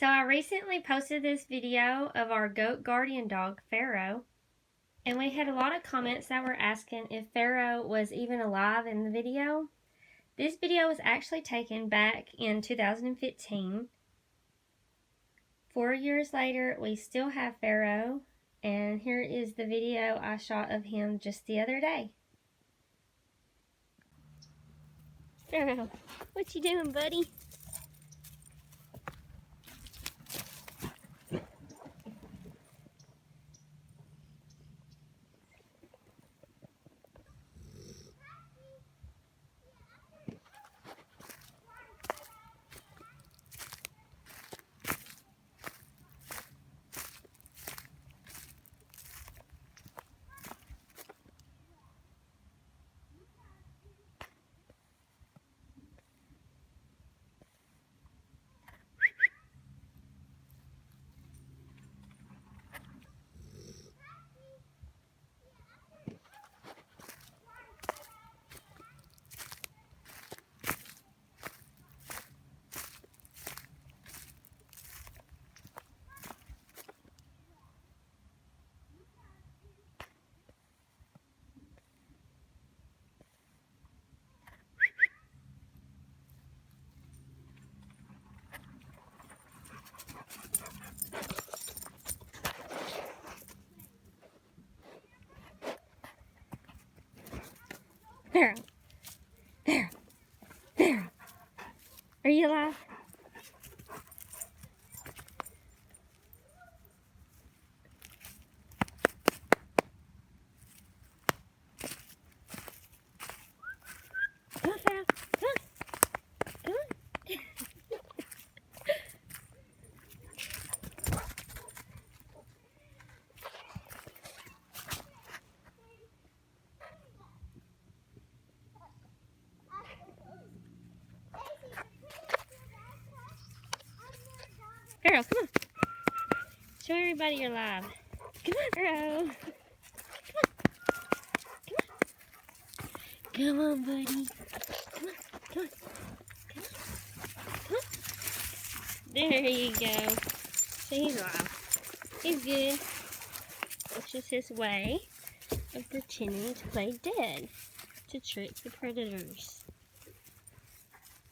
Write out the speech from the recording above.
So I recently posted this video of our goat guardian dog, Pharaoh, and we had a lot of comments that were asking if Pharaoh was even alive in the video. This video was actually taken back in 2015. 4 years later, we still have Pharaoh, and here is the video I shot of him just the other day. Pharaoh, what you doing, buddy? Pharaoh, Pharaoh, Pharaoh, are you alive? Come on, Pharaoh, come on, come on. Pharaoh, come on. Show everybody you're live. Come on, Pharaoh. Come on, buddy. Come on, come on, come on, come on. There you go. See, he's alive. He's good. It's just his way of pretending to play dead to trick the predators.